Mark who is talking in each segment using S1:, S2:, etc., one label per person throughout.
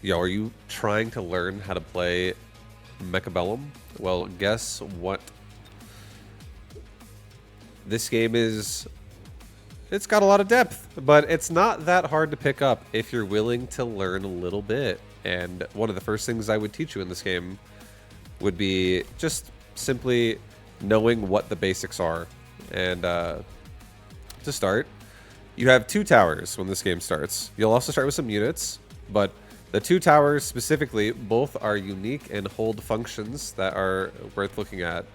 S1: Yo, are you trying to learn how to play Mechabellum? Well, guess what? This game is... It's got a lot of depth, but it's not that hard to pick up if you're willing to learn a little bit. And one of the first things I would teach you in this game would be just simply knowing what the basics are. And to start, you have 2 towers when this game starts. You'll also start with some units, but the 2 towers specifically, both are unique and hold functions that are worth looking at.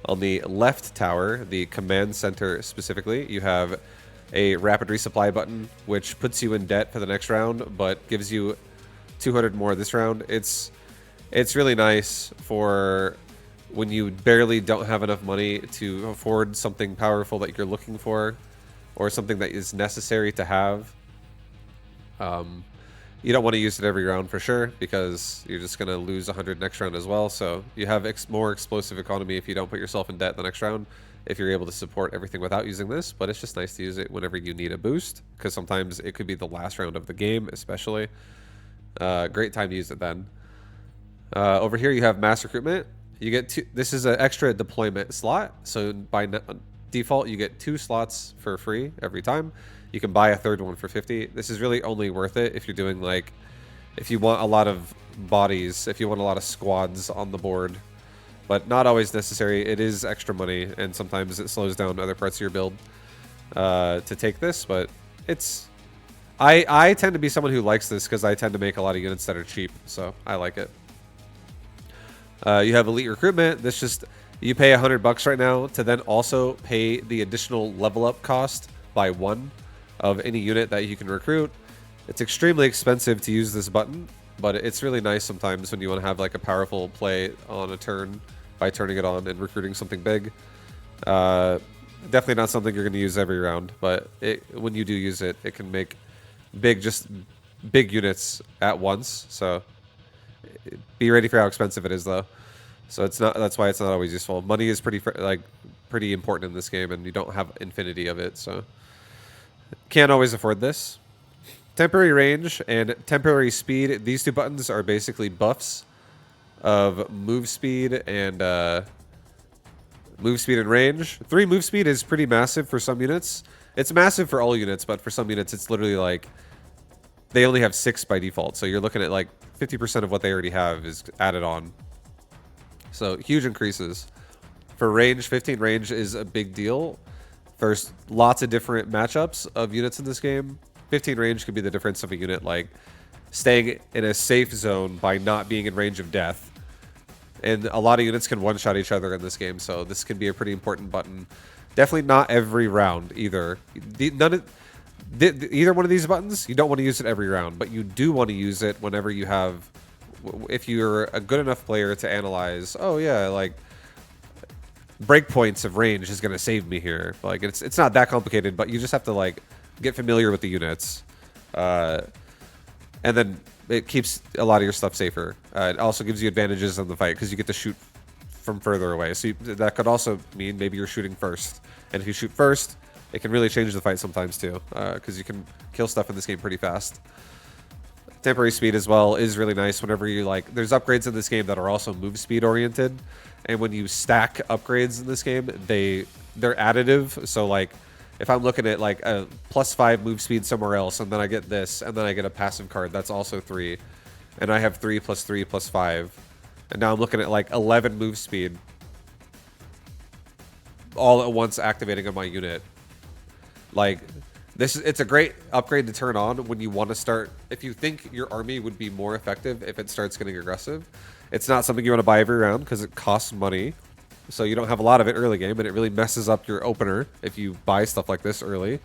S1: On the left tower, the command center specifically, you have a rapid resupply button, which puts you in debt for the next round, but gives you 200 more this round. It's really nice for when you barely don't have enough money to afford something powerful that you're looking for, or something that is necessary to have. You don't want to use it every round for sure, because you're just going to lose 100 next round as well. So you have more explosive economy if you don't put yourself in debt the next round, if you're able to support everything without using this. But it's just nice to use it whenever you need a boost, because sometimes it could be the last round of the game especially. Great time to use it then. Over here you have mass recruitment. You get this is an extra deployment slot, so by default you get 2 slots for free every time. You can buy a 3rd one for 50. This is really only worth it if you're doing, like, if you want a lot of bodies, if you want a lot of squads on the board, but not always necessary. It is extra money, and sometimes it slows down other parts of your build to take this, but it's... I tend to be someone who likes this because I tend to make a lot of units that are cheap, so I like it. You have elite recruitment. This just, you pay $100 right now to then also pay the additional level up cost by 1 of any unit that you can recruit. It's extremely expensive to use this button, but it's really nice sometimes when you want to have like a powerful play on a turn by turning it on and recruiting something big. Definitely not something you're going to use every round, but when you do use it, it can make just big units at once. So be ready for how expensive it is, though. So it's not. That's why it's not always useful. Money is pretty important in this game, and you don't have infinity of it, so can't always afford this. Temporary range and temporary speed. These 2 buttons are basically buffs of move speed and range. 3 move speed is pretty massive for some units. It's massive for all units, but for some units, it's literally like they only have 6 by default. So you're looking at like 50% of what they already have is added on. So huge increases. For range, 15 range is a big deal. There's lots of different matchups of units in this game. 15 range could be the difference of a unit like staying in a safe zone by not being in range of death. And a lot of units can one-shot each other in this game, so this can be a pretty important button. Definitely not every round either. Either one of these buttons, you don't want to use it every round, but you do want to use it whenever you have... If you're a good enough player to analyze, oh yeah, like breakpoints of range is going to save me here. Like it's not that complicated, but you just have to like get familiar with the units, and then it keeps a lot of your stuff safer. It also gives you advantages in the fight because you get to shoot from further away. So that could also mean maybe you're shooting first, and if you shoot first, it can really change the fight sometimes too, because you can kill stuff in this game pretty fast. Temporary speed as well is really nice whenever you like... There's upgrades in this game that are also move speed oriented, and when you stack upgrades in this game, they're additive. So like if I'm looking at like a +5 move speed somewhere else, and then I get this, and then I get a passive card that's also 3, and I have 3 + 3 + 5, and now I'm looking at like 11 move speed all at once activating on my unit. Like it's a great upgrade to turn on when you want to start. If you think your army would be more effective if it starts getting aggressive, it's not something you want to buy every round because it costs money. So you don't have a lot of it early game, and it really messes up your opener if you buy stuff like this early.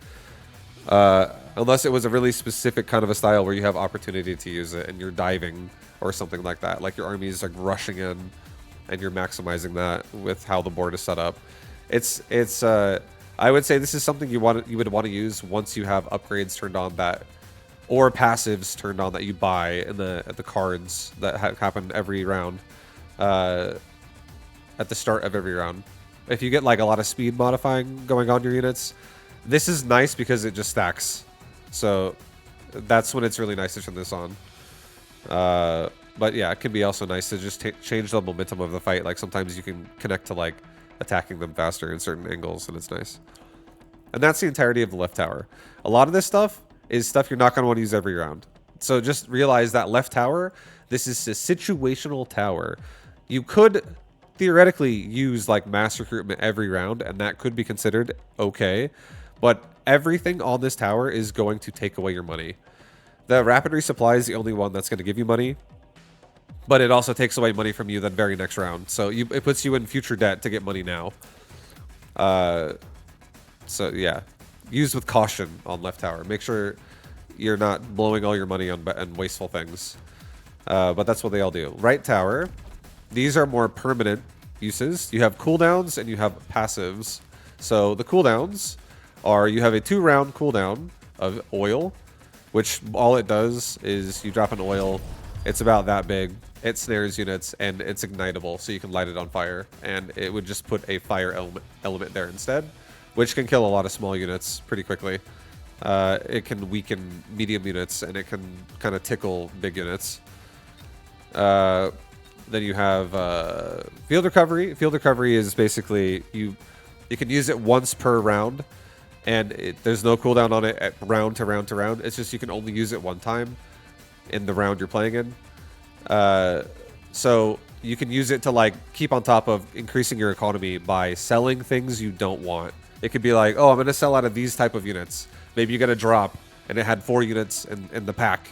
S1: Unless it was a really specific kind of a style where you have opportunity to use it and you're diving or something like that. Like your army is like rushing in and you're maximizing that with how the board is set up. I would say this is something you would want to use once you have upgrades turned on that, or passives turned on that you buy in the cards that happen every round, at the start of every round. If you get like a lot of speed modifying going on your units, this is nice because it just stacks. So that's when it's really nice to turn this on. But yeah, it can be also nice to just change the momentum of the fight. Like sometimes you can connect to like attacking them faster in certain angles, and it's nice. And that's the entirety of the left tower. A lot of this stuff is stuff you're not going to want to use every round. So just realize that left tower, this is a situational tower. You could theoretically use like mass recruitment every round, and that could be considered okay. But everything on this tower is going to take away your money. The rapid resupply is the only one that's going to give you money, but it also takes away money from you the very next round. So it puts you in future debt to get money now. So yeah, use with caution on left tower. Make sure you're not blowing all your money on wasteful things. But that's what they all do. Right tower, these are more permanent uses. You have cooldowns and you have passives. So the cooldowns are, you have a 2-round cooldown of oil, which all it does is you drop an oil. It's about that big. It snares units and it's ignitable, so you can light it on fire. And it would just put a fire element there instead, which can kill a lot of small units pretty quickly. It can weaken medium units, and it can kind of tickle big units. Then you have field recovery. Field recovery is basically you can use it once per round, and there's no cooldown on it at round to round to round. It's just you can only use it one time in the round you're playing in. So you can use it to like keep on top of increasing your economy by selling things you don't want. It could be like, oh, I'm going to sell out of these type of units. Maybe you get a drop and it had 4 units in the pack,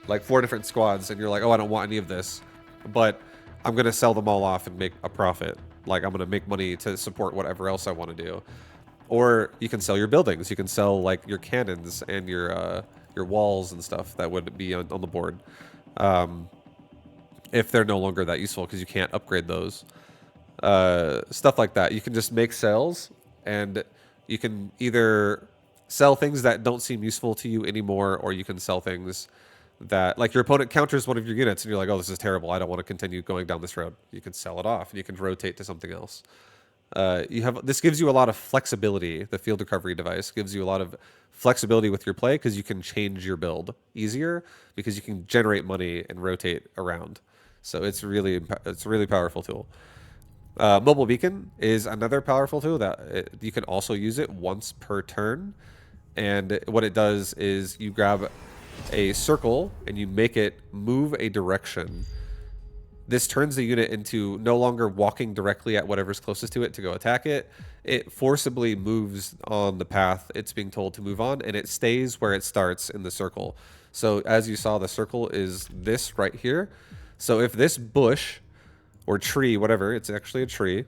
S1: like 4 different squads, and you're like, oh, I don't want any of this, but I'm going to sell them all off and make a profit. Like I'm going to make money to support whatever else I want to do. Or you can sell your buildings. You can sell like your cannons and your walls and stuff that would be on the board. If they're no longer that useful because you can't upgrade those. Stuff like that. You can just make sales, and you can either sell things that don't seem useful to you anymore, or you can sell things that, like, your opponent counters one of your units and you're like, oh, this is terrible, I don't want to continue going down this road. You can sell it off and you can rotate to something else. This gives you a lot of flexibility. The field recovery device gives you a lot of flexibility with your play because you can change your build easier because you can generate money and rotate around. So it's a really powerful tool. Mobile Beacon is another powerful tool that you can also use it once per turn. And what it does is you grab a circle and you make it move a direction. This turns the unit into no longer walking directly at whatever's closest to it to go attack it. It forcibly moves on the path it's being told to move on, and it stays where it starts in the circle. So as you saw, the circle is this right here. So if this bush or tree, whatever, it's actually a tree.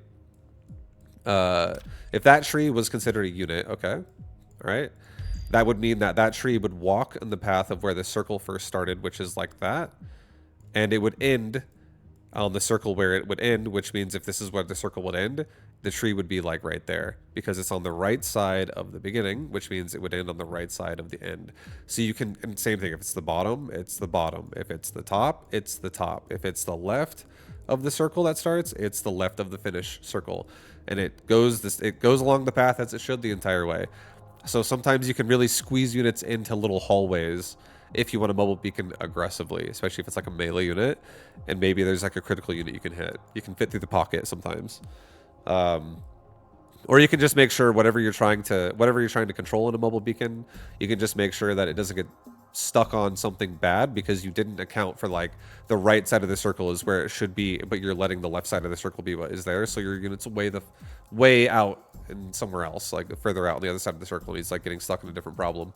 S1: If that tree was considered a unit, okay, all right, that would mean that that tree would walk in the path of where the circle first started, which is like that, and it would end on the circle where it would end, which means if this is where the circle would end, the tree would be like right there because it's on the right side of the beginning, which means it would end on the right side of the end. So you can, and same thing, if it's the bottom, it's the bottom. If it's the top, it's the top. If it's the left of the circle that starts, it's the left of the finish circle. And it goes along the path as it should the entire way. So sometimes you can really squeeze units into little hallways if you want to mobile beacon aggressively, especially if it's like a melee unit and maybe there's like a critical unit you can hit. You can fit through the pocket sometimes. Or you can just make sure whatever you're trying to control in a mobile beacon, you can just make sure that it doesn't get stuck on something bad because you didn't account for like the right side of the circle is where it should be, but you're letting the left side of the circle be what is there. So your unit's way out and somewhere else, like further out on the other side of the circle, and he's like getting stuck in a different problem.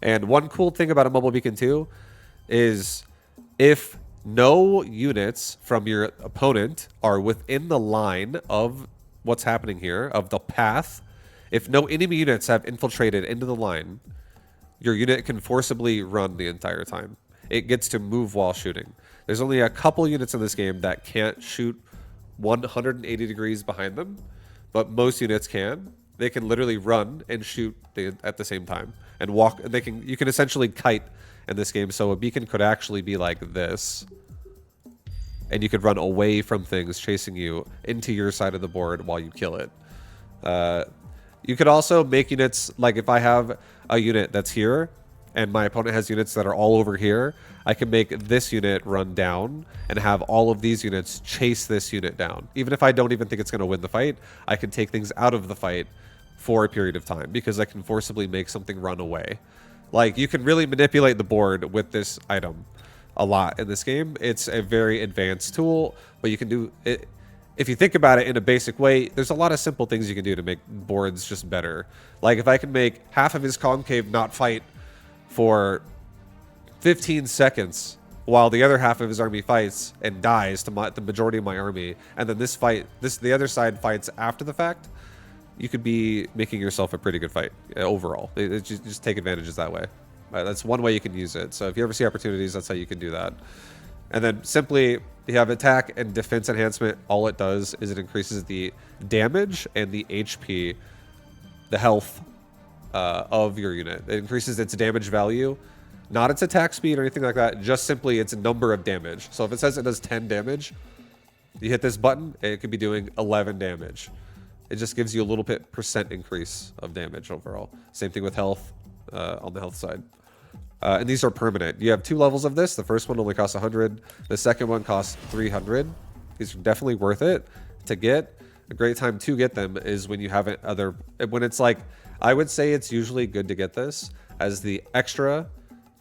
S1: And one cool thing about a mobile beacon too is if no units from your opponent are within the line of what's happening here, of the path, if no enemy units have infiltrated into the line, your unit can forcibly run the entire time. It gets to move while shooting. There's only a couple units in this game that can't shoot 180 degrees behind them, but most units can. They can literally run and shoot at the same time and walk. And you can essentially kite in this game. So a beacon could actually be like this, and you could run away from things chasing you into your side of the board while you kill it. You could also make units, like if I have a unit that's here and my opponent has units that are all over here, I can make this unit run down and have all of these units chase this unit down. Even if I don't even think it's going to win the fight, I can take things out of the fight for a period of time because I can forcibly make something run away. Like, you can really manipulate the board with this item a lot in this game. It's a very advanced tool, but you can do it. If you think about it in a basic way, there's a lot of simple things you can do to make boards just better. Like, if I can make half of his concave not fight for 15 seconds while the other half of his army fights and dies to the majority of my army, and then the other side fights after the fact, you could be making yourself a pretty good fight overall. Just take advantages that way. That's one way you can use it. So if you ever see opportunities, that's how you can do that. And then simply, you have attack and defense enhancement. All it does is it increases the damage and the HP, the health of your unit. It increases its damage value, not its attack speed or anything like that, just simply its number of damage. So if it says it does 10 damage, you hit this button, it could be doing 11 damage. It just gives you a little bit % increase of damage overall. Same thing with health on the health side. And these are permanent. You have 2 levels of this. The first one only costs 100. The second one costs 300. These are definitely worth it to get. A great time to get them is when you have when it's like, I would say it's usually good to get this as the extra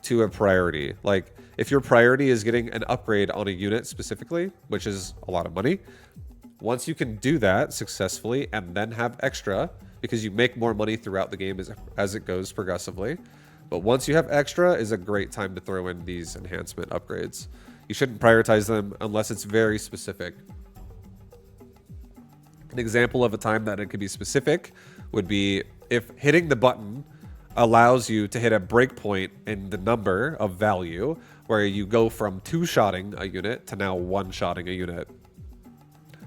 S1: to a priority. Like, if your priority is getting an upgrade on a unit specifically, which is a lot of money, once you can do that successfully and then have extra, because you make more money throughout the game as it goes progressively, but once you have extra is a great time to throw in these enhancement upgrades. You shouldn't prioritize them unless it's very specific. An example of a time that it could be specific would be if hitting the button allows you to hit a breakpoint in the number of value where you go from 2-shotting a unit to now 1-shotting a unit.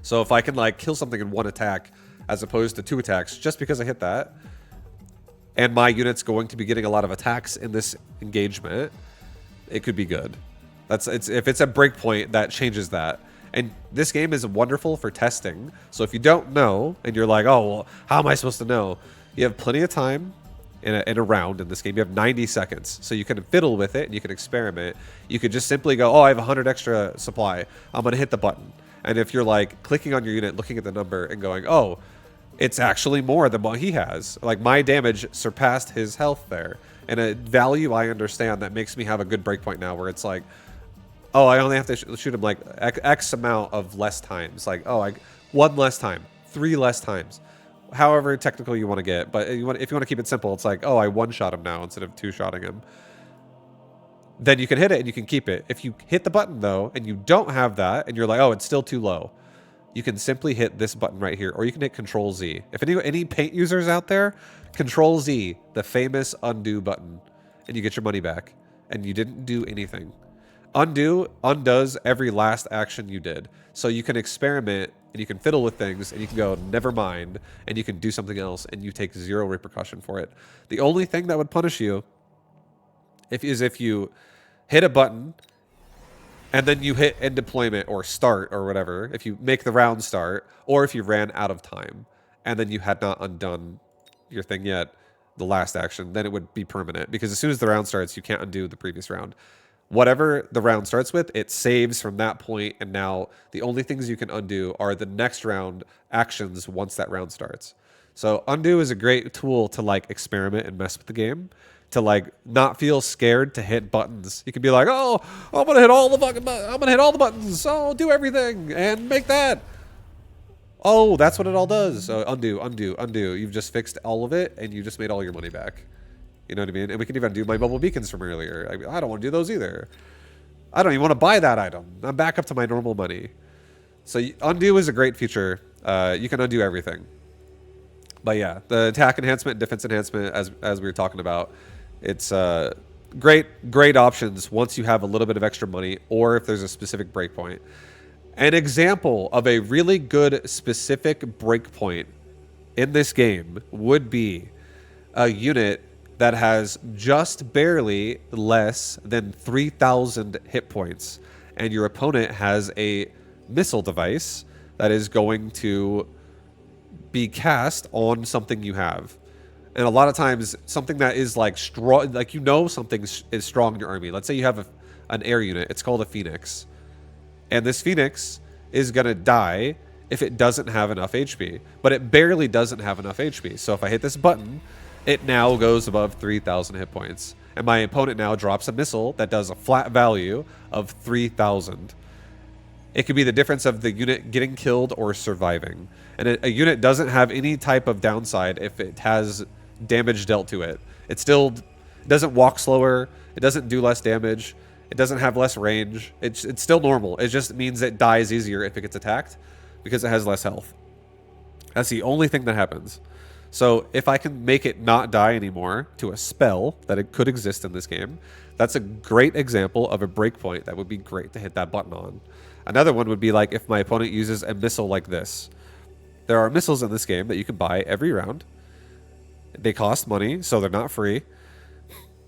S1: So if I can like kill something in 1 attack as opposed to 2 attacks just because I hit that, and my unit's going to be getting a lot of attacks in this engagement, it could be good. If it's a breakpoint, that changes that. And this game is wonderful for testing. So if you don't know, and you're like, oh, well, how am I supposed to know? You have plenty of time in a round in this game. You have 90 seconds. So you can fiddle with it, and you can experiment. You could just simply go, oh, I have 100 extra supply. I'm going to hit the button. And if you're like clicking on your unit, looking at the number, and going, oh, it's actually more than what he has. Like, my damage surpassed his health there. And a value I understand that makes me have a good breakpoint now where it's like, oh, I only have to shoot him like X amount of less times. Like, oh, 1 less time, 3 less times. However technical you want to get. But if you want to keep it simple, it's like, oh, I 1-shot him now instead of 2-shotting him. Then you can hit it and you can keep it. If you hit the button, though, and you don't have that, and you're like, oh, it's still too low, you can simply hit this button right here, or you can hit Control-Z. If any paint users out there, Control-Z, the famous undo button, and you get your money back, and you didn't do anything. Undo undoes every last action you did. So you can experiment, and you can fiddle with things, and you can go, never mind, and you can do something else, and you take 0 repercussion for it. The only thing that would punish you is if you hit a button, and then you hit end deployment or start or whatever, if you make the round start, or if you ran out of time and then you had not undone your thing yet, the last action, then it would be permanent. Because as soon as the round starts, you can't undo the previous round. Whatever the round starts with, it saves from that point, and now the only things you can undo are the next round actions once that round starts. So undo is a great tool to like experiment and mess with the game, to like not feel scared to hit buttons. You can be like, oh, I'm gonna hit all the buttons. Oh, do everything and make that. Oh, that's what it all does. So undo, undo, undo. You've just fixed all of it, and you just made all your money back. You know what I mean? And we can even do my bubble beacons from earlier. I don't want to do those either. I don't even want to buy that item. I'm back up to my normal money. So undo is a great feature. You can undo everything. But yeah, the attack enhancement, defense enhancement, as we were talking about, it's great options once you have a little bit of extra money, or if there's a specific breakpoint. An example of a really good specific breakpoint in this game would be a unit that has just barely less than 3,000 hit points, and your opponent has a missile device that is going to be cast on something you have. And a lot of times, something that is like strong, like something is strong in your army. Let's say you have an air unit. It's called a Phoenix. And this Phoenix is going to die if it doesn't have enough HP. But it barely doesn't have enough HP. So if I hit this button, it now goes above 3,000 hit points. And my opponent now drops a missile that does a flat value of 3,000. It could be the difference of the unit getting killed or surviving. And a unit doesn't have any type of downside if it has damage dealt to it. It still doesn't walk slower. It doesn't do less damage. It doesn't have less range. It's still normal. It just means it dies easier if it gets attacked because it has less health. That's the only thing that happens. So if I can make it not die anymore to a spell that it could exist in this game, that's a great example of a breakpoint that would be great to hit that button on. Another one would be like if my opponent uses a missile like this. There are missiles in this game that you can buy every round. They cost money, so they're not free.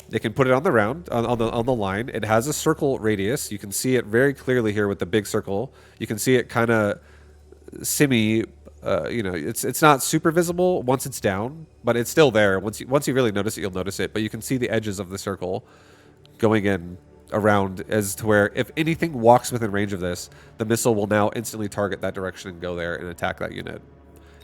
S1: They can put it on the round, on the line. It has a circle radius. You can see it very clearly here with the big circle. You can see it kind of it's not super visible once it's down, but it's still there. Once you really notice it, you'll notice it. But you can see the edges of the circle going in around as to where if anything walks within range of this, the missile will now instantly target that direction and go there and attack that unit.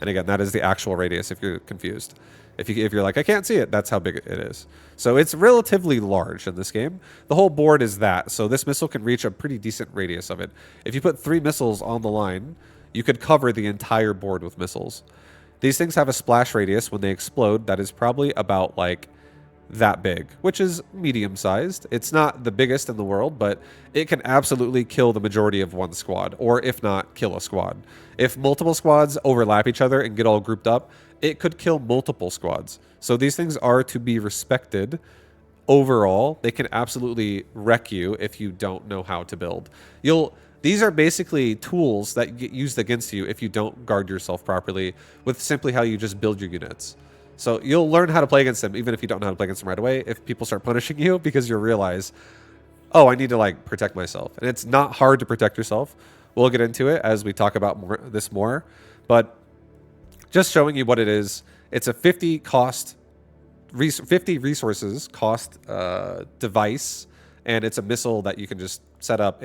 S1: And again, that is the actual radius if you're confused. If you're like, I can't see it, that's how big it is. So it's relatively large in this game. The whole board is that, so this missile can reach a pretty decent radius of it. If you put 3 missiles on the line, you could cover the entire board with missiles. These things have a splash radius when they explode that is probably about like that big, which is medium sized. It's not the biggest in the world, but it can absolutely kill the majority of one squad, or if not, kill a squad. If multiple squads overlap each other and get all grouped up, it could kill multiple squads. So these things are to be respected. Overall, they can absolutely wreck you if you don't know how to build. These are basically tools that get used against you if you don't guard yourself properly with simply how you just build your units. So you'll learn how to play against them even if you don't know how to play against them right away if people start punishing you, because you'll realize, oh, I need to like protect myself. And it's not hard to protect yourself. We'll get into it as we talk about this more. But just showing you what it is, it's a 50 resources cost device, and it's a missile that you can just set up.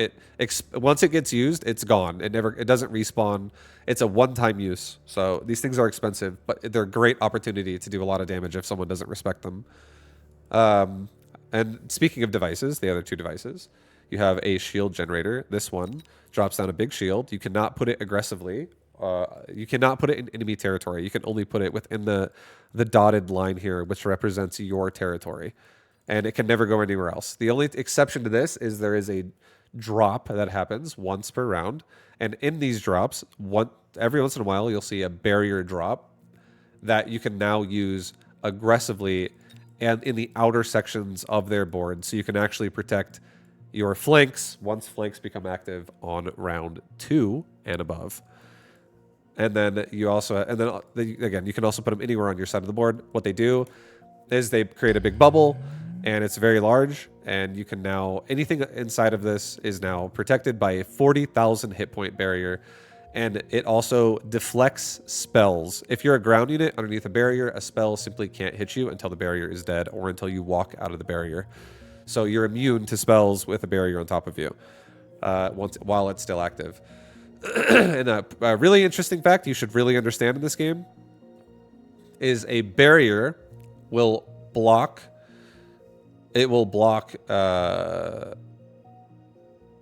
S1: Once it gets used, it's gone. It doesn't respawn. It's a one-time use. So these things are expensive, but they're a great opportunity to do a lot of damage if someone doesn't respect them. And speaking of devices, the other 2 devices, you have a shield generator. This one drops down a big shield. You cannot put it aggressively. You cannot put it in enemy territory. You can only put it within the dotted line here, which represents your territory. And it can never go anywhere else. The only exception to this is there is a drop that happens once per round. And in these drops, every once in a while, you'll see a barrier drop that you can now use aggressively and in the outer sections of their board. So you can actually protect your flanks once flanks become active on round 2 and above. And then again, you can also put them anywhere on your side of the board. What they do is they create a big bubble, and it's very large, and you can now, anything inside of this is now protected by a 40,000 hit point barrier, and it also deflects spells. If you're a ground unit underneath a barrier, a spell simply can't hit you until the barrier is dead or until you walk out of the barrier. So you're immune to spells with a barrier on top of you while it's still active. And a really interesting fact you should really understand in this game is a barrier will block. It'll block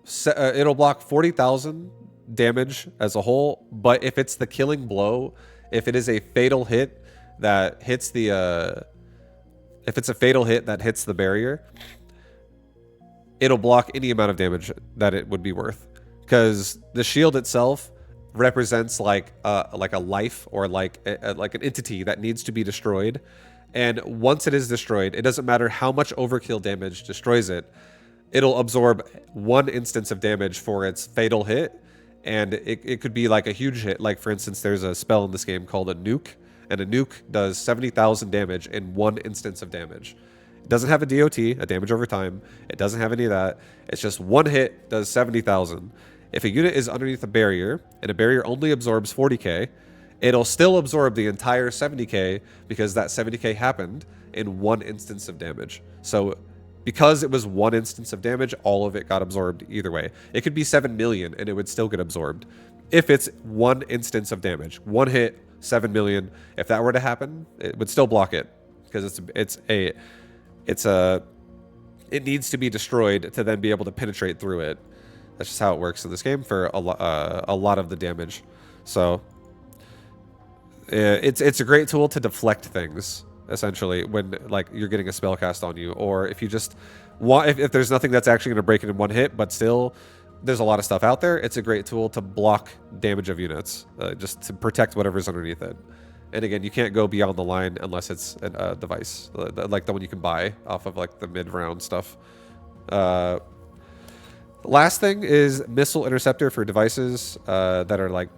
S1: 40,000 damage as a whole. But if it's the killing blow, if it is a fatal hit that hits the barrier, it'll block any amount of damage that it would be worth. Because the shield itself represents like a life or like an entity that needs to be destroyed. And once it is destroyed, it doesn't matter how much overkill damage destroys it. It'll absorb 1 instance of damage for its fatal hit. And it could be like a huge hit. Like, for instance, there's a spell in this game called a nuke. And a nuke does 70,000 damage in 1 instance of damage. It doesn't have a DOT, a damage over time. It doesn't have any of that. It's just 1 hit does 70,000. If a unit is underneath a barrier, and a barrier only absorbs 40k, It'll still absorb the entire 70k because that 70k happened in one instance of damage. So because it was one instance of damage, all of it got absorbed either way. It could be 7 million and it would still get absorbed. If it's one instance of damage, one hit, 7 million, if that were to happen, it would still block it because it needs to be destroyed to then be able to penetrate through it. That's just how it works in this game for a lot of the damage. So it's a great tool to deflect things, essentially, when like you're getting a spell cast on you, or if you just want, if there's nothing that's actually going to break it in one hit, but still there's a lot of stuff out there, it's a great tool to block damage of units, just to protect whatever's underneath it. And again, you can't go beyond the line unless it's a device, like the one you can buy off of like the mid-round stuff. Last thing is missile interceptor for devices that are like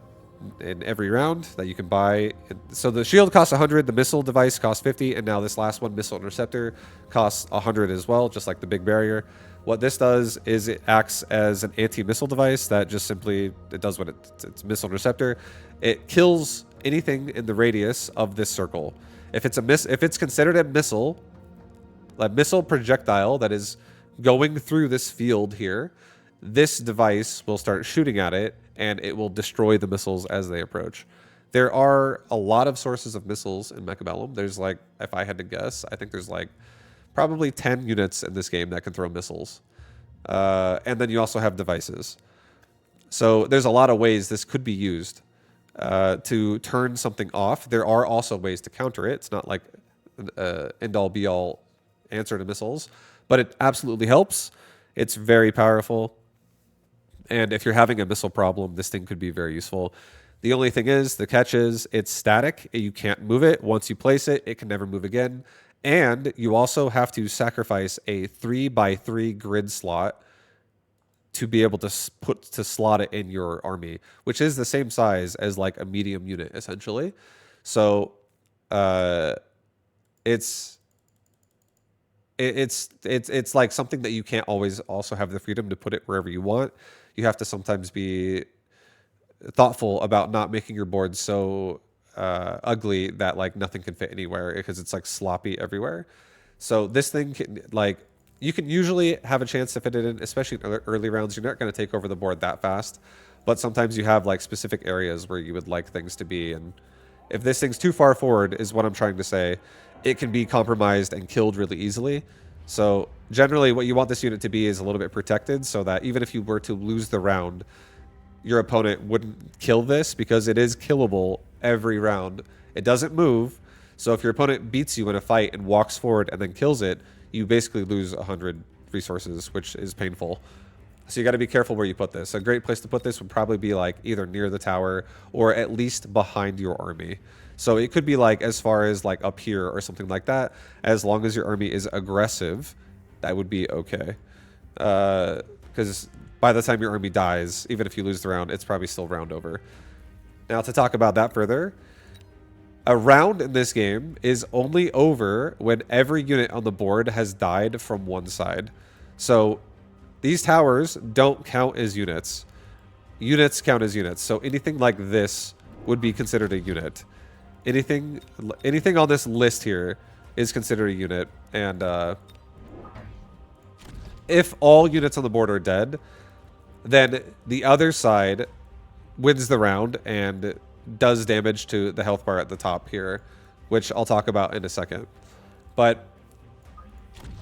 S1: in every round that you can buy. So the shield costs 100, the missile device costs 50, and now this last one, missile interceptor, costs 100 as well, just like the big barrier. What this does is it acts as an anti-missile device that just simply, it does what it's missile interceptor. It kills anything in the radius of this circle. If it's considered a missile projectile that is going through this field here, this device will start shooting at it and it will destroy the missiles as they approach. There are a lot of sources of missiles in Mechabellum. There's like, if I had to guess, I think there's like probably 10 units in this game that can throw missiles. And then you also have devices. So there's a lot of ways this could be used to turn something off. There are also ways to counter it. It's not like an end-all be-all answer to missiles, but it absolutely helps. It's very powerful. And if you're having a missile problem, this thing could be very useful. The only thing is, the catch is, it's static. You can't move it. Once you place it, it can never move again. And you also have to sacrifice a 3x3 grid slot to be able to slot it in your army, which is the same size as like a medium unit, essentially. So it's like something that you can't always also have the freedom to put it wherever you want. You have to sometimes be thoughtful about not making your board so ugly that like nothing can fit anywhere, because it's like sloppy everywhere. So this thing can, like, you can usually have a chance to fit it in, especially in early rounds. You're not going to take over the board that fast, but sometimes you have like specific areas where you would like things to be. And if this thing's too far forward, is what I'm trying to say, it can be compromised and killed really easily. So generally what you want this unit to be is a little bit protected, so that even if you were to lose the round, your opponent wouldn't kill this, because it is killable every round. It doesn't move. So if your opponent beats you in a fight and walks forward and then kills it, you basically lose 100 resources, which is painful. So you got to be careful where you put this. A great place to put this would probably be like either near the tower or at least behind your army. So it could be like as far as like up here or something like that. As long as your army is aggressive, that would be okay. Because by the time your army dies, even if you lose the round, it's probably still round over. Now to talk about that further, a round in this game is only over when every unit on the board has died from one side. So these towers don't count as units. Units count as units. So anything like this would be considered a unit. Anything on this list here is considered a unit. And if all units on the board are dead, then the other side wins the round and does damage to the health bar at the top here, which I'll talk about in a second. But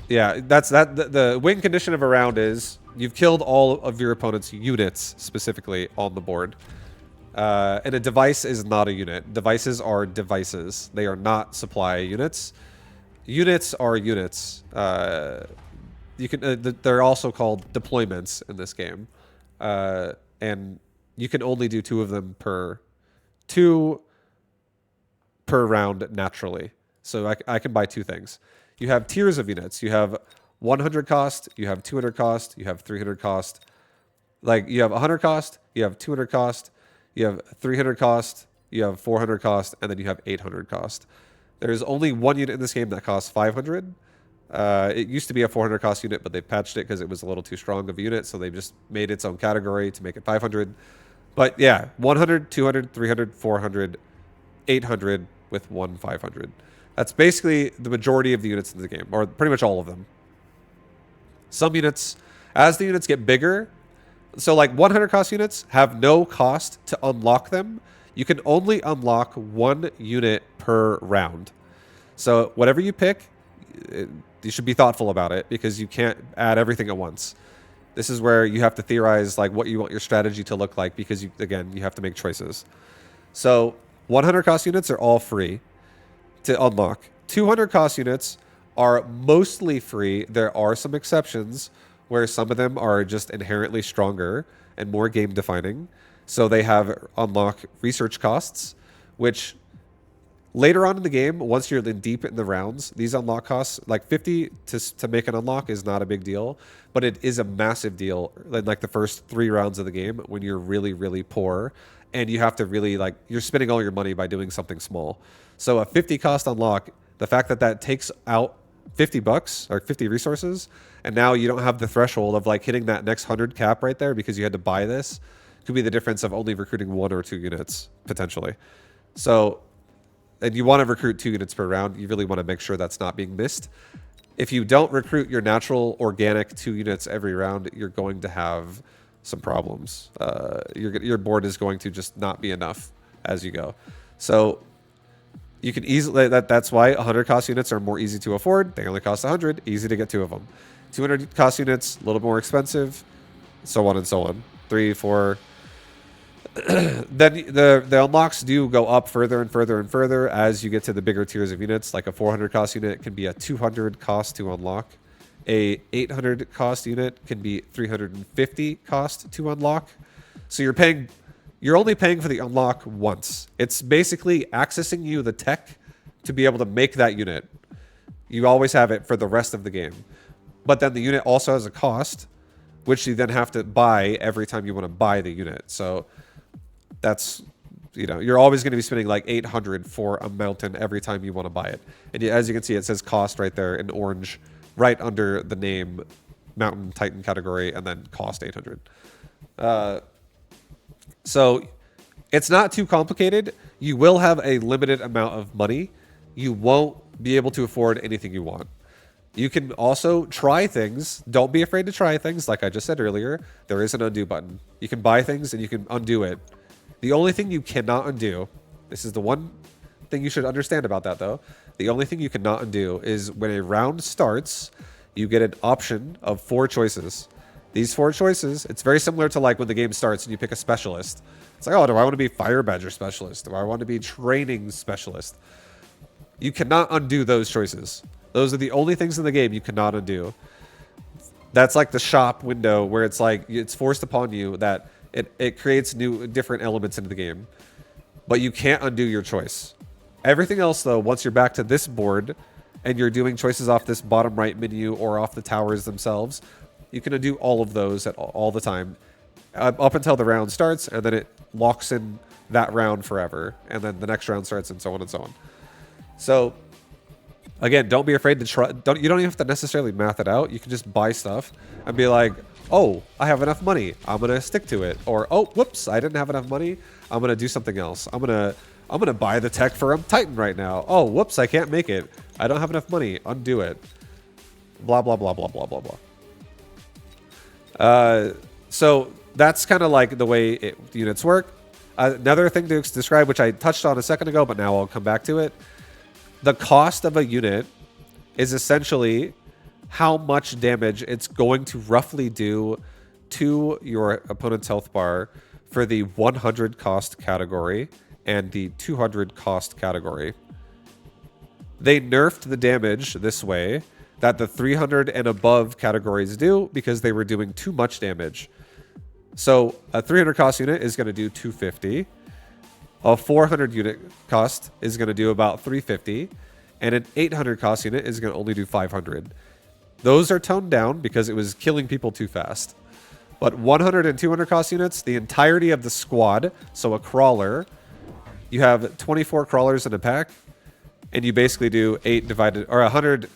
S1: yeah, that's that. The win condition of a round is you've killed all of your opponent's units specifically on the board. And a device is not a unit. Devices are devices. They are not supply units. Units are units. You can. They're also called deployments in this game, and you can only do two of them per round naturally. So I can buy two things. You have tiers of units. You have 100 cost, you have 200 cost, you have 300 cost. Like you have 100 cost, you have 200 cost, you have 300 cost, you have 400 cost, and then you have 800 cost. There's only one unit in this game that costs 500. It used to be a 400 cost unit, but they patched it because it was a little too strong of a unit, so they just made its own category to make it 500. But yeah, 100, 200, 300, 400, 800 with one 500. That's basically the majority of the units in the game, or pretty much all of them. Some units, as the units get bigger, so like 100 cost units have no cost to unlock them. You can only unlock one unit per round. So whatever you pick, you should be thoughtful about it because you can't add everything at once. This is where you have to theorize like what you want your strategy to look like because you have to make choices. So 100 cost units are all free to unlock. 200 cost units are mostly free. There are some exceptions where some of them are just inherently stronger and more game defining. So they have unlock research costs, which later on in the game, once you're deep in the rounds, these unlock costs, like 50 to make an unlock is not a big deal, but it is a massive deal in like the first 3 rounds of the game when you're really, really poor and you have to really like, you're spending all your money by doing something small. So a 50 cost unlock, the fact that that takes out $50 or 50 resources, and now you don't have the threshold of like hitting that next 100 cap right there because you had to buy this, could be the difference of only recruiting 1 or 2 units potentially. So, and you want to recruit 2 units per round. You really want to make sure that's not being missed. If you don't recruit your natural organic 2 units every round, you're going to have some problems. Your board is going to just not be enough as you go. So you can easily, that's why 100 cost units are more easy to afford. They only cost 100, easy to get 2 of them. 200 cost units, a little more expensive, so on and so on. 3, 4. Then the unlocks do go up further and further and further as you get to the bigger tiers of units. Like a 400 cost unit can be a 200 cost to unlock. A 800 cost unit can be 350 cost to unlock. So you're only paying for the unlock once. It's basically accessing you the tech to be able to make that unit. You always have it for the rest of the game. But then the unit also has a cost, which you then have to buy every time you want to buy the unit. So that's, you're always going to be spending like 800 for a mountain every time you want to buy it. And as you can see, it says cost right there in orange, right under the name Mountain Titan category, and then cost 800. So it's not too complicated. You will have a limited amount of money. You won't be able to afford anything you want. You can also try things. Don't be afraid to try things. Like I just said earlier, there is an undo button. You can buy things and you can undo it. The only thing you cannot undo, this is the one thing you should understand about that though. The only thing you cannot undo is when a round starts, you get an option of 4 choices. These 4 choices, it's very similar to like when the game starts and you pick a specialist. It's like, oh, do I want to be Fire Badger Specialist? Do I want to be Training Specialist? You cannot undo those choices. Those are the only things in the game you cannot undo. That's like the shop window where it's like, it's forced upon you that it creates different elements into the game. But you can't undo your choice. Everything else though, once you're back to this board and you're doing choices off this bottom right menu or off the towers themselves, you can undo all of those at all the time up until the round starts, and then it locks in that round forever. And then the next round starts and so on and so on. So again, don't be afraid to try. You don't even have to necessarily math it out. You can just buy stuff and be like, oh, I have enough money, I'm gonna stick to it. Or, oh, whoops, I didn't have enough money, I'm gonna do something else. I'm gonna buy the tech for a Titan right now. Oh, whoops, I can't make it. I don't have enough money. Undo it. Blah blah blah blah blah blah blah. So that's kind of like the way units work. Another thing to describe, which I touched on a second ago, but now I'll come back to it. The cost of a unit is essentially how much damage it's going to roughly do to your opponent's health bar for the 100 cost category and the 200 cost category. They nerfed the damage this way that the 300 and above categories do because they were doing too much damage. So a 300 cost unit is going to do 250. A 400 unit cost is going to do about 350. And an 800 cost unit is going to only do 500. Those are toned down because it was killing people too fast. But 100 and 200 cost units, the entirety of the squad, so a crawler, you have 24 crawlers in a pack, and you basically do 100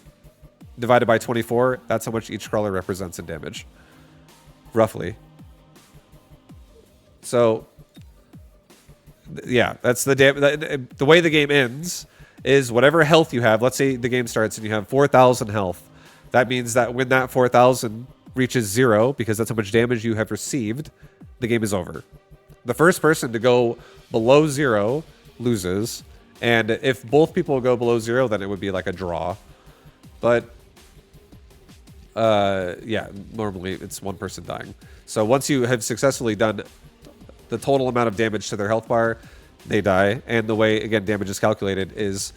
S1: divided by 24. That's how much each crawler represents in damage, roughly. So Yeah, that's the way the game ends is whatever health you have. Let's say the game starts and you have 4,000 health. That means that when that 4,000 reaches 0, because that's how much damage you have received, the game is over. The first person to go below 0 loses, and if both people go below 0, then it would be like a draw. But yeah, normally it's one person dying. So once you have successfully done the total amount of damage to their health bar, they die. And the way, again, damage is calculated is,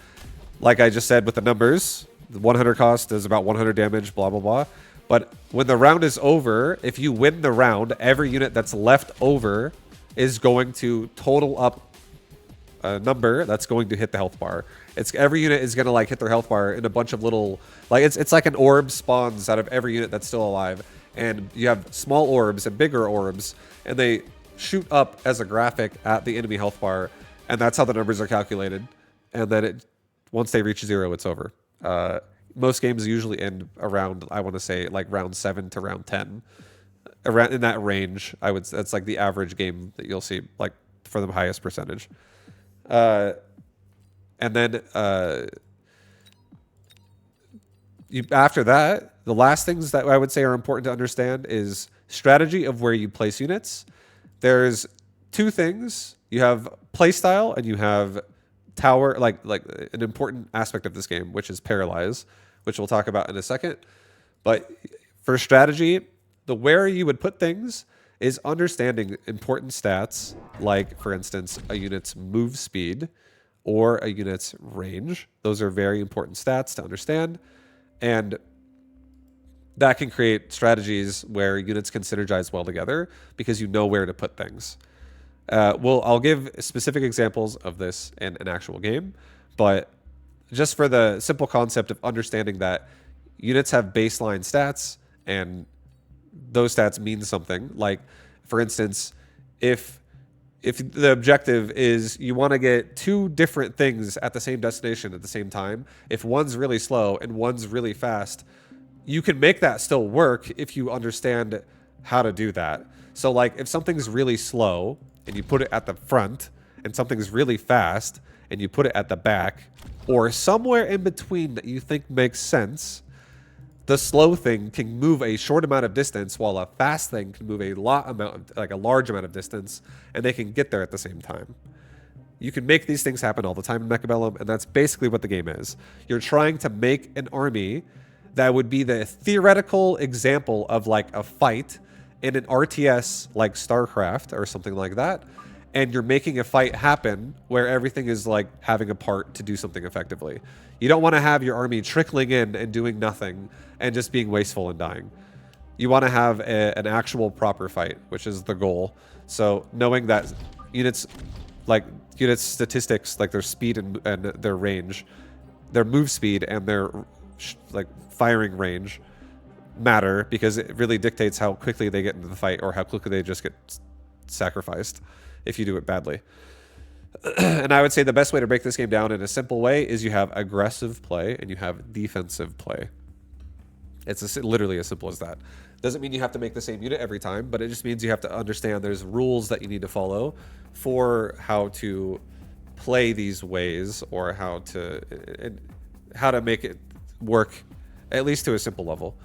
S1: like I just said with the numbers, the 100 cost is about 100 damage, blah, blah, blah. But when the round is over, if you win the round, every unit that's left over is going to total up a number that's going to hit the health bar. Every unit is going to like hit their health bar in a bunch of little, like it's like an orb spawns out of every unit that's still alive. And you have small orbs and bigger orbs, and they shoot up as a graphic at the enemy health bar, and that's how the numbers are calculated. And then once they reach 0, it's over. Most games usually end around, I want to say, like round 7 to round 10, around in that range. That's like the average game that you'll see, like for the highest percentage. And then after that, the last things that I would say are important to understand is strategy of where you place units. There's 2 things. You have playstyle and you have tower, like an important aspect of this game, which is paralyze, which we'll talk about in a second. But for strategy, the where you would put things is understanding important stats, like, for instance, a unit's move speed or a unit's range. Those are very important stats to understand. And that can create strategies where units can synergize well together because you know where to put things. I'll give specific examples of this in an actual game, but just for the simple concept of understanding that units have baseline stats and those stats mean something. Like, for instance, if the objective is you want to get 2 different things at the same destination at the same time, if one's really slow and one's really fast, you can make that still work if you understand how to do that. So like if something's really slow and you put it at the front, and something's really fast and you put it at the back, or somewhere in between that you think makes sense, the slow thing can move a short amount of distance while a fast thing can move a large amount of distance, and they can get there at the same time. You can make these things happen all the time in Mechabellum, and that's basically what the game is. You're trying to make an army that would be the theoretical example of like a fight in an RTS like StarCraft or something like that, and you're making a fight happen where everything is like having a part to do something effectively. You don't want to have your army trickling in and doing nothing and just being wasteful and dying. You want to have an actual proper fight, which is the goal. So knowing that units statistics, like their speed and their range, their move speed and their like firing range matter, because it really dictates how quickly they get into the fight or how quickly they just get sacrificed if you do it badly. And I would say the best way to break this game down in a simple way is you have aggressive play and you have defensive play. It's literally as simple as that. Doesn't mean you have to make the same unit every time, but it just means you have to understand there's rules that you need to follow for how to play these ways, or how to make it work at least to a simple level.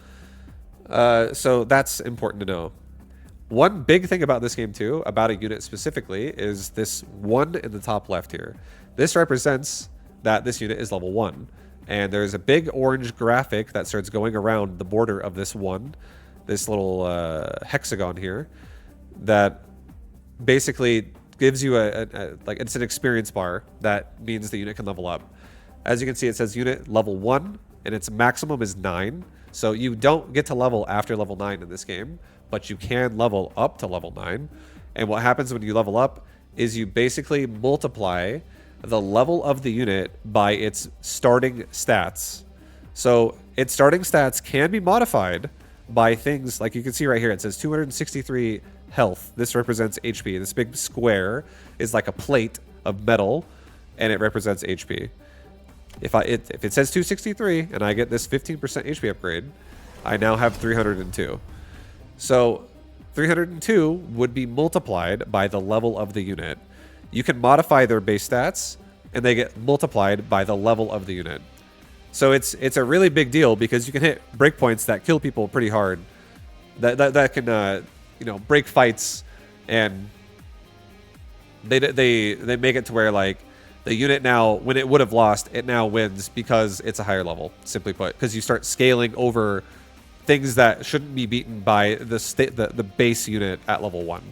S1: So that's important to know. One big thing about this game too, about a unit specifically, is this 1 in the top left here. This represents that this unit is level 1. And there's a big orange graphic that starts going around the border of this 1, this little hexagon here, that basically gives you like it's an experience bar that means the unit can level up. As you can see, it says unit level 1, and its maximum is 9. So you don't get to level after level 9 in this game, but you can level up to level 9. And what happens when you level up is you basically multiply the level of the unit by its starting stats. So its starting stats can be modified by things like you can see right here. It says 263 health. This represents HP. This big square is like a plate of metal, and it represents HP. If it says 263 and I get this 15% HP upgrade, I now have 302. So 302 would be multiplied by the level of the unit. you can modify their base stats, and they get multiplied by the level of the unit. So it's a really big deal because you can hit breakpoints that kill people pretty hard. That can you know, break fights, and they make it to where like the unit now, when it would have lost, it now wins because it's a higher level. Simply put, because you start scaling over things that shouldn't be beaten by the base unit at level 1.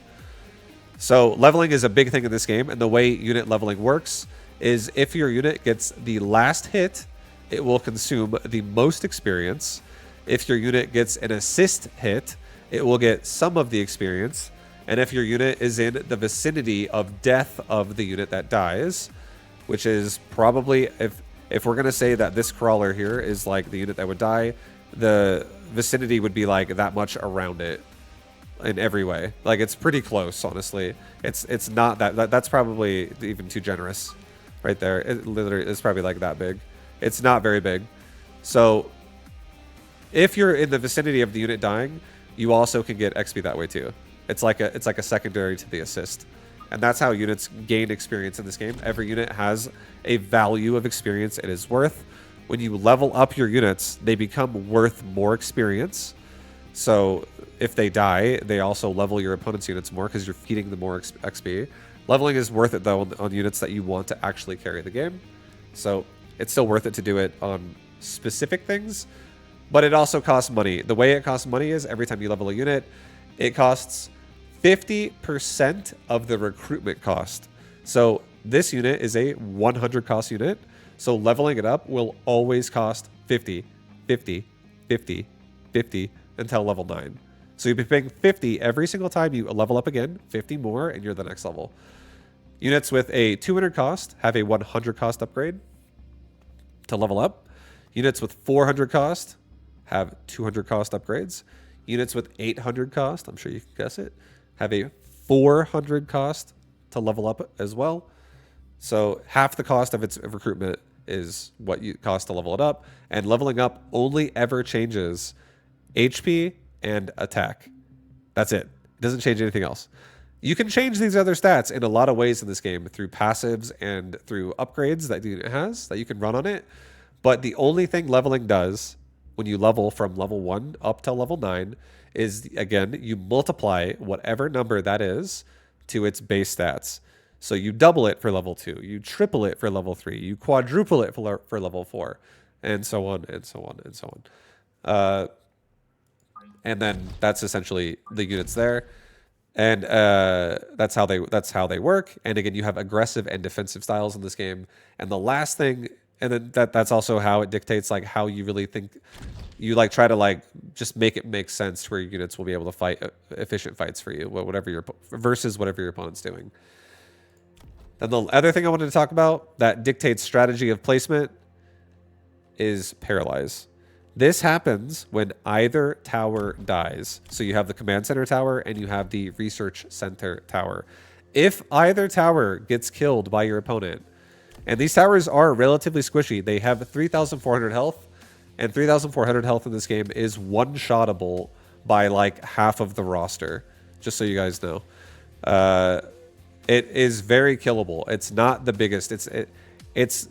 S1: So leveling is a big thing in this game, and the way unit leveling works is if your unit gets the last hit, it will consume the most experience. If your unit gets an assist hit, it will get some of the experience. And if your unit is in the vicinity of death of the unit that dies, which is probably, if we're going to say that this crawler here is like the unit that would die, the vicinity would be like that much around it in every way. Like, it's pretty close, honestly. It's not that's probably even too generous right there. It literally is probably like that big. It's not very big. So if you're in the vicinity of the unit dying, you also can get XP that way too. It's like a secondary to the assist. And that's how units gain experience in this game. Every unit has a value of experience it is worth. When you level up your units, they become worth more experience. So if they die, they also level your opponent's units more because you're feeding them more XP. Leveling is worth it, though, on units that you want to actually carry the game. So it's still worth it to do it on specific things, but it also costs money. The way it costs money is every time you level a unit, it costs 50% of the recruitment cost. So this unit is a 100 cost unit. So leveling it up will always cost 50, 50, 50, 50 until level 9. So you'll be paying 50 every single time you level up again, 50 more, and you're the next level. Units with a 200 cost have a 100 cost upgrade to level up. Units with 400 cost have 200 cost upgrades. Units with 800 cost, I'm sure you can guess it, have a 400 cost to level up as well. So half the cost of its recruitment is what you cost to level it up. And leveling up only ever changes HP and attack. That's it. It doesn't change anything else. You can change these other stats in a lot of ways in this game through passives and through upgrades that the unit has that you can run on it. But the only thing leveling does when you level from level 1 up to level 9 is, again, you multiply whatever number that is to its base stats. So you double it for level 2, you triple it for level 3, you quadruple it for level 4, and so on, and so on, and so on. And then that's essentially the units there. And that's how they work. And again, you have aggressive and defensive styles in this game. And the last thing, and then that's also how it dictates like how you really think. You like try to like just make it make sense where your units will be able to fight efficient fights for you, whatever your versus whatever your opponent's doing. Then the other thing I wanted to talk about that dictates strategy of placement is paralyze. This happens when either tower dies. So you have the command center tower and you have the research center tower. If either tower gets killed by your opponent, and these towers are relatively squishy, they have 3,400 health, and 3,400 health in this game is one-shottable by like half of the roster, just so you guys know. It is very killable. It's not the biggest. It's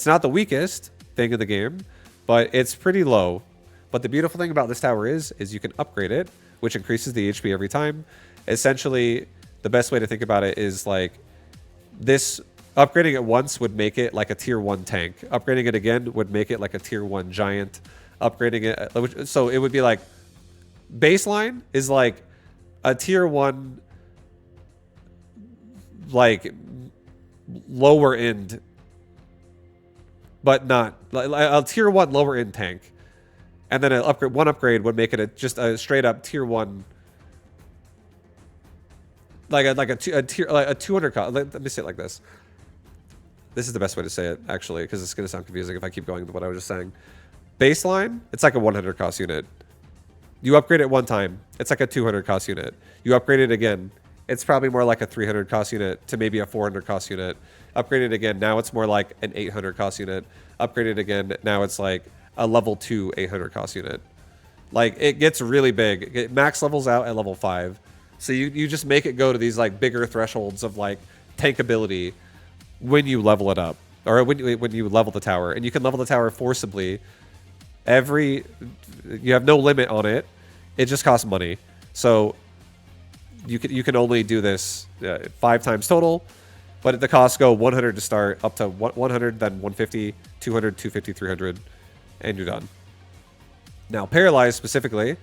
S1: not the weakest thing in the game, but it's pretty low. But the beautiful thing about this tower is you can upgrade it, which increases the HP every time. Essentially, the best way to think about it is like this. Upgrading it once would make it like a tier 1 tank. Upgrading it again would make it like a tier 1 giant. Upgrading it, so it would be like baseline is like a tier 1 like lower end, but not like a tier 1 lower end tank. And then one upgrade would make it just a straight up tier 1, like a 200 cost. Let me say it like this. This is the best way to say it, actually, because it's going to sound confusing if I keep going to what I was just saying. Baseline, it's like a 100 cost unit. You upgrade it one time, it's like a 200 cost unit. You upgrade it again, it's probably more like a 300 cost unit to maybe a 400 cost unit. Upgrade it again, now it's more like an 800 cost unit. Upgrade it again, now it's like a level 2 800 cost unit. Like, it gets really big. It max levels out at level 5. So you just make it go to these like bigger thresholds of like tank ability when you level it up, or when you level the tower. And you can level the tower forcibly. You have no limit on it. It just costs money. So you can only do this 5 times total, but the costs go 100 to start, up to 100, then 150, 200, 250, 300, and you're done. Now, Paralyze specifically,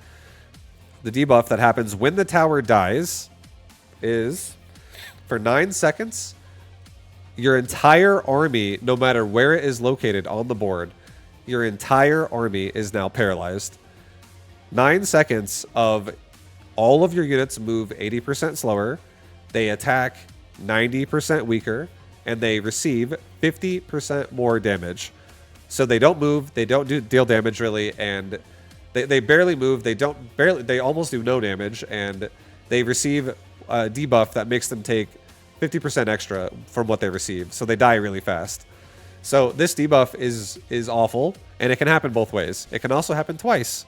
S1: the debuff that happens when the tower dies is for 9 seconds, your entire army, no matter where it is located on the board, your entire army is now paralyzed. 9 seconds of all of your units move 80% slower, they attack 90% weaker, and they receive 50% more damage. So they don't move, they don't deal damage really, and they barely move, they almost do no damage, and they receive a debuff that makes them take 50% extra from what they receive. So they die really fast. So this debuff is awful, and it can happen both ways. It can also happen twice.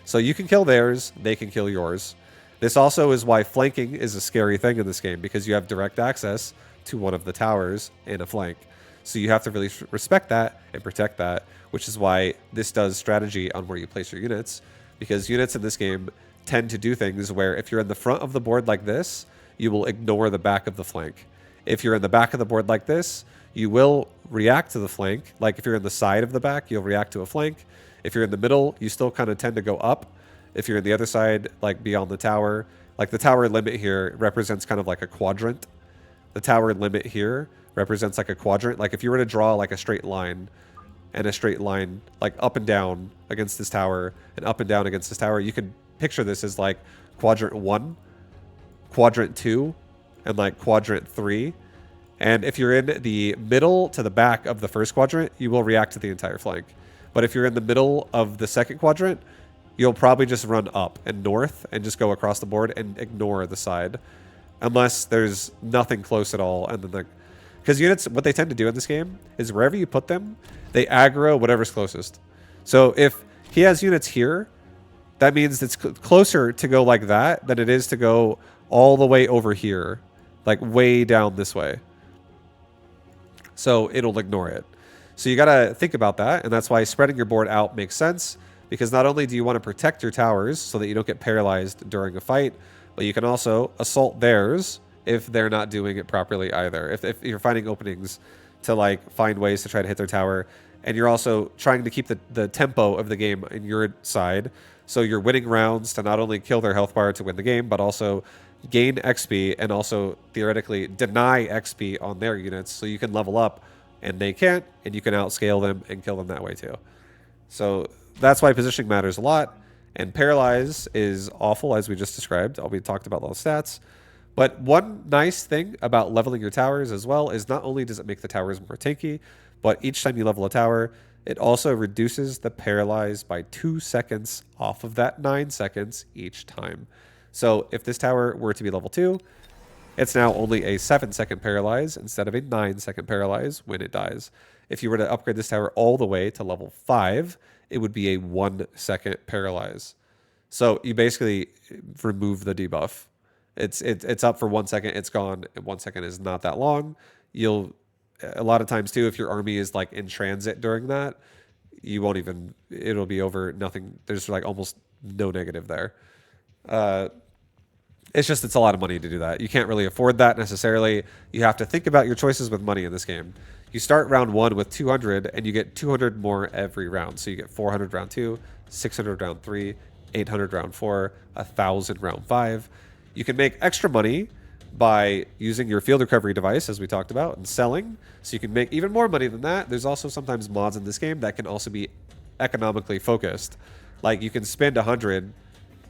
S1: So you can kill theirs, they can kill yours. This also is why flanking is a scary thing in this game, because you have direct access to one of the towers in a flank. So you have to really respect that and protect that, which is why this does strategy on where you place your units, because units in this game tend to do things where if you're in the front of the board like this, you will ignore the back of the flank. If you're in the back of the board like this, you will react to the flank. Like if you're in the side of the back, you'll react to a flank. If you're in the middle, you still kind of tend to go up. If you're in the other side, like beyond the tower, like the tower limit here represents kind of like a quadrant. The tower limit here represents like a quadrant. Like if you were to draw like a straight line and a straight line like up and down against this tower and up and down against this tower, you can picture this as like quadrant 1, quadrant 2, and like quadrant 3. And if you're in the middle to the back of the first quadrant, you will react to the entire flank. But if you're in the middle of the second quadrant, you'll probably just run up and north and just go across the board and ignore the side. Unless there's nothing close at all. And then because units, what they tend to do in this game is wherever you put them, they aggro whatever's closest. So if he has units here, that means it's closer to go like that than it is to go all the way over here. Like way down this way. So it'll ignore it. So you got to think about that. And that's why spreading your board out makes sense. Because not only do you want to protect your towers so that you don't get paralyzed during a fight, but you can also assault theirs if they're not doing it properly either. If you're finding openings to like find ways to try to hit their tower, and you're also trying to keep the tempo of the game in your side, so you're winning rounds to not only kill their health bar to win the game, but also gain XP and also theoretically deny XP on their units so you can level up and they can't, and you can outscale them and kill them that way too. So that's why positioning matters a lot, and Paralyze is awful, as we just described. We talked about those stats. But one nice thing about leveling your towers as well is not only does it make the towers more tanky, but each time you level a tower, it also reduces the Paralyze by 2 seconds off of that 9 seconds each time. So if this tower were to be level 2, it's now only a 7-second Paralyze instead of a 9-second Paralyze when it dies. If you were to upgrade this tower all the way to level 5, it would be a 1-second Paralyze. So you basically remove the debuff. It's up for 1 second, it's gone, and 1 second is not that long. You'll, a lot of times too, if your army is like in transit during that, you won't even, it'll be over nothing. There's like almost no negative there. It's just, it's a lot of money to do that. You can't really afford that necessarily. You have to think about your choices with money in this game. You start round 1 with 200 and you get 200 more every round. So you get 400 round 2, 600 round 3, 800 round 4, 1,000 round 5. You can make extra money by using your field recovery device, as we talked about, and selling. So you can make even more money than that. There's also sometimes mods in this game that can also be economically focused. Like you can spend 100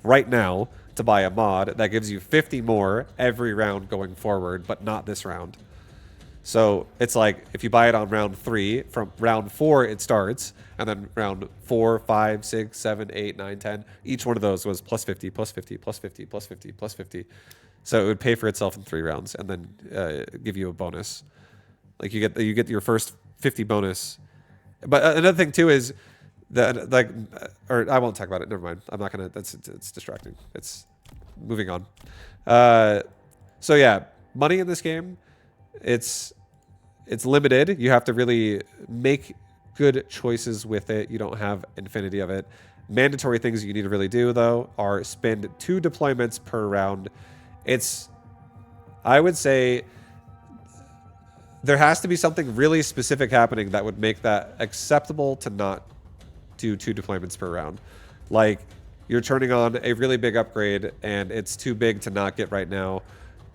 S1: right now to buy a mod that gives you 50 more every round going forward, but not this round. So it's like if you buy it on round 3, from round 4 it starts, and then round 4, 5, 6, 7, 8, 9, 10. Each one of those was plus 50, plus 50, plus 50, plus 50, plus 50. So it would pay for itself in 3 rounds, and then give you a bonus. Like you get your first 50 bonus. But another thing too is that or I won't talk about it. Never mind. I'm not gonna. It's distracting. It's moving on. So yeah, money in this game it's limited. You have to really make good choices with it. You don't have infinity of it. Mandatory things you need to really do, though, are spend 2 deployments per round. I would say there has to be something really specific happening that would make that acceptable to not do 2 deployments per round. Like, you're turning on a really big upgrade, and it's too big to not get right now,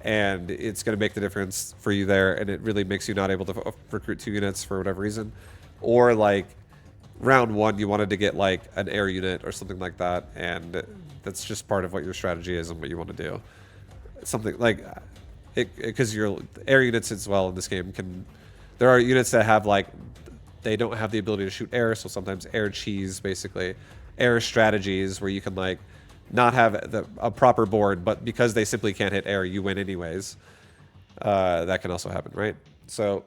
S1: and it's going to make the difference for you there, and it really makes you not able to recruit 2 units for whatever reason. Or, like, round 1, you wanted to get, like, an air unit or something like that, and that's just part of what your strategy is and what you want to do. Something like... because your air units as well in this game there are units that have like they don't have the ability to shoot air, so sometimes air cheese, basically air strategies where you can like not have a proper board, but because they simply can't hit air, you win anyways. That can also happen, right? So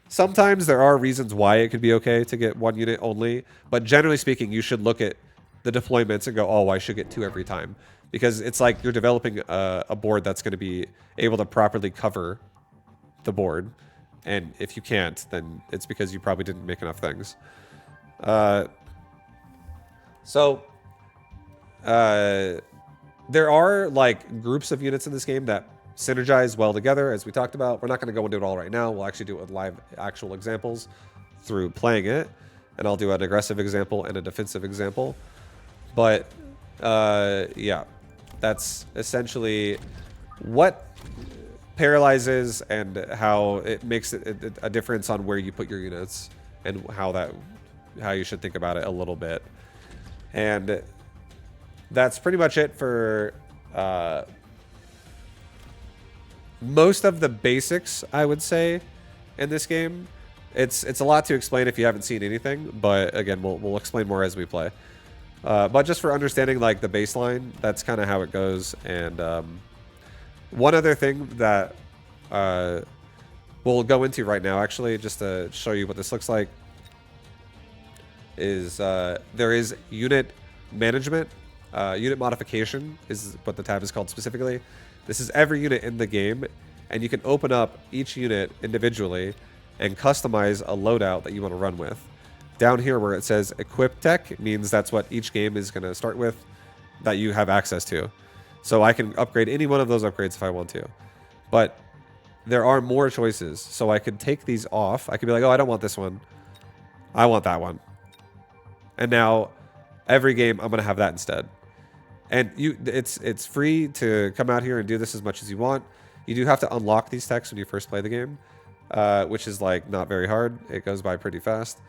S1: sometimes there are reasons why it could be okay to get 1 unit only, but generally speaking, you should look at the deployments and go, oh, I should get 2 every time. Because it's like you're developing a board that's going to be able to properly cover the board. And if you can't, then it's because you probably didn't make enough things. There are like groups of units in this game that synergize well together, as we talked about. We're not going to go into it all right now. We'll actually do it with live actual examples through playing it. And I'll do an aggressive example and a defensive example. But yeah. That's essentially what paralyzes and how it makes a difference on where you put your units and how you should think about it a little bit. And that's pretty much it for most of the basics, I would say, in this game. It's a lot to explain if you haven't seen anything, but again, we'll explain more as we play. But just for understanding like the baseline, that's kind of how it goes. And one other thing that we'll go into right now, actually, just to show you what this looks like, is there is unit management. Unit modification is what the tab is called specifically. This is every unit in the game, and you can open up each unit individually and customize a loadout that you want to run with. Down here where it says equip tech means that's what each game is going to start with that you have access to. So I can upgrade any one of those upgrades if I want to. But there are more choices. So I could take these off. I could be like, oh, I don't want this one. I want that one. And now every game I'm going to have that instead. And it's free to come out here and do this as much as you want. You do have to unlock these techs when you first play the game, which is like not very hard. It goes by pretty fast.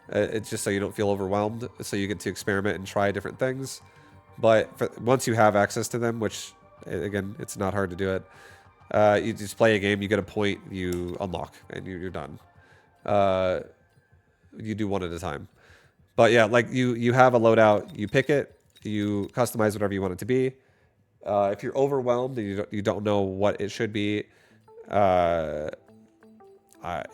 S1: It's just so you don't feel overwhelmed, so you get to experiment and try different things. But once you have access to them, which, again, it's not hard to do it, you just play a game, you get a point, you unlock, and you're done. You do one at a time. But yeah, like you have a loadout, you pick it, you customize whatever you want it to be. If you're overwhelmed and you don't know what it should be,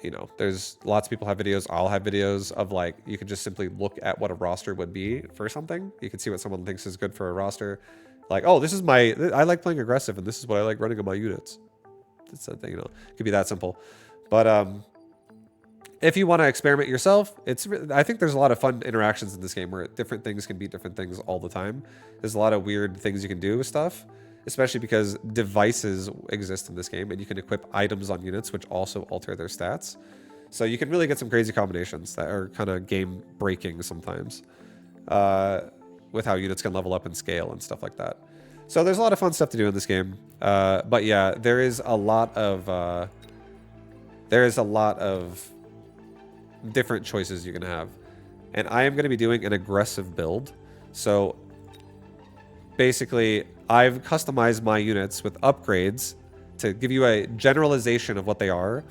S1: you know, there's lots of people have videos. I'll have videos of like, you can just simply look at what a roster would be for something. You can see what someone thinks is good for a roster. Like, oh, this is I like playing aggressive and this is what I like running on my units. It's a thing, you know, it could be that simple. But if you want to experiment yourself, I think there's a lot of fun interactions in this game where different things can be different things all the time. There's a lot of weird things you can do with stuff, especially because devices exist in this game and you can equip items on units which also alter their stats. So you can really get some crazy combinations that are kind of game breaking sometimes with how units can level up and scale and stuff like that. So there's a lot of fun stuff to do in this game. But yeah, there is a lot of different choices you can have. And I am going to be doing an aggressive build. So basically, I've customized my units with upgrades to give you a generalization of what they are.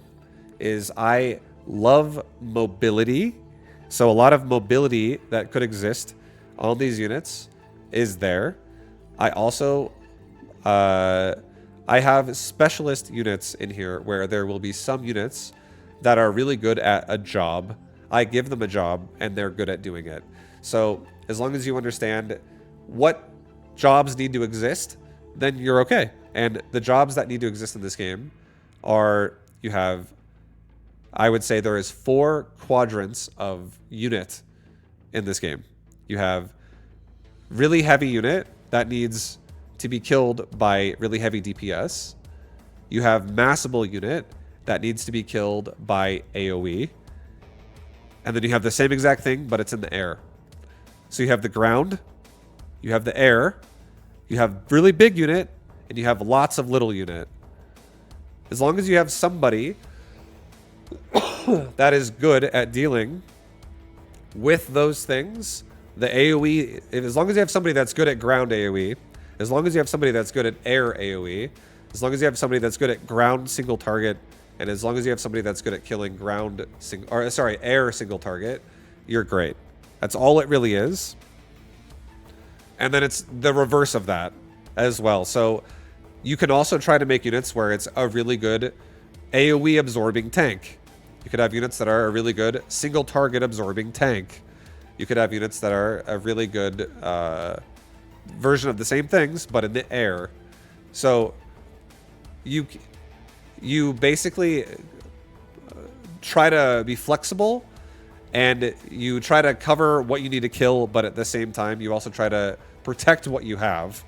S1: Is I love mobility. So a lot of mobility that could exist on these units is there. I also, I have specialist units in here where there will be some units that are really good at a job. I give them a job and they're good at doing it. So as long as you understand what jobs need to exist, then you're okay. And the jobs that need to exist in this game are you have, I would say there is 4 quadrants of unit in this game. You have really heavy unit that needs to be killed by really heavy DPS. You have massable unit that needs to be killed by AoE. And then you have the same exact thing, but it's in the air. So you have the ground, you have the air, you have really big unit, and you have lots of little unit. As long as you have somebody that is good at dealing with those things, the AoE, as long as you have somebody that's good at ground AoE, as long as you have somebody that's good at air AoE, as long as you have somebody that's good at ground single target, and as long as you have somebody that's good at killing air single target, you're great. That's all it really is. And then it's the reverse of that as well. So you can also try to make units where it's a really good AoE absorbing tank. You could have units that are a really good single target absorbing tank. You could have units that are a really good version of the same things, but in the air. So you basically try to be flexible, and you try to cover what you need to kill, but at the same time, you also try to protect what you have.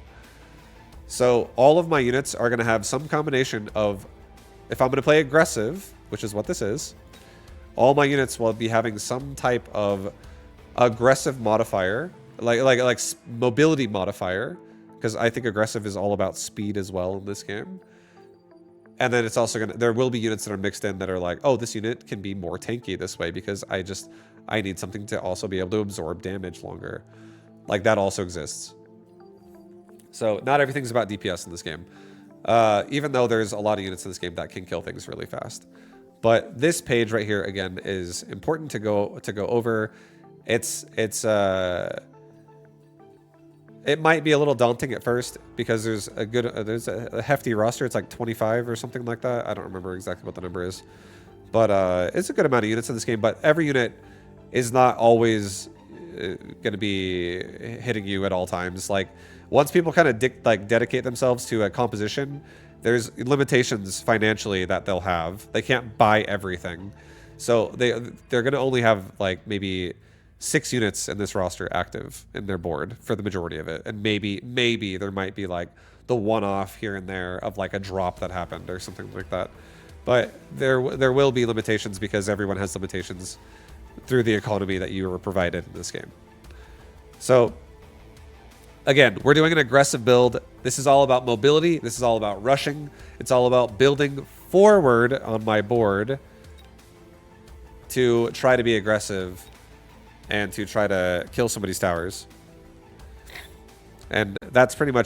S1: So all of my units are going to have some combination of, if I'm going to play aggressive, which is what this is, all my units will be having some type of aggressive modifier, like mobility modifier, because I think aggressive is all about speed as well in this game. And then it's also there will be units that are mixed in that are like, oh, this unit can be more tanky this way because I need something to also be able to absorb damage longer. Like, that also exists. So not everything's about DPS in this game. Even though there's a lot of units in this game that can kill things really fast. But this page right here, again, is important to go over. It might be a little daunting at first because there's a hefty roster. It's like 25 or something like that. I don't remember exactly what the number is, but it's a good amount of units in this game. But every unit is not always going to be hitting you at all times. Like, once people kind of dedicate themselves to a composition, there's limitations financially that they'll have. They can't buy everything, so they're going to only have like maybe 6 units in this roster active in their board for the majority of it. And maybe there might be like the one-off here and there of like a drop that happened or something like that. But there will be limitations because everyone has limitations through the economy that you were provided in this game. So again, we're doing an aggressive build. This is all about mobility. This is all about rushing. It's all about building forward on my board to try to be aggressive and to try to kill somebody's towers. And that's pretty much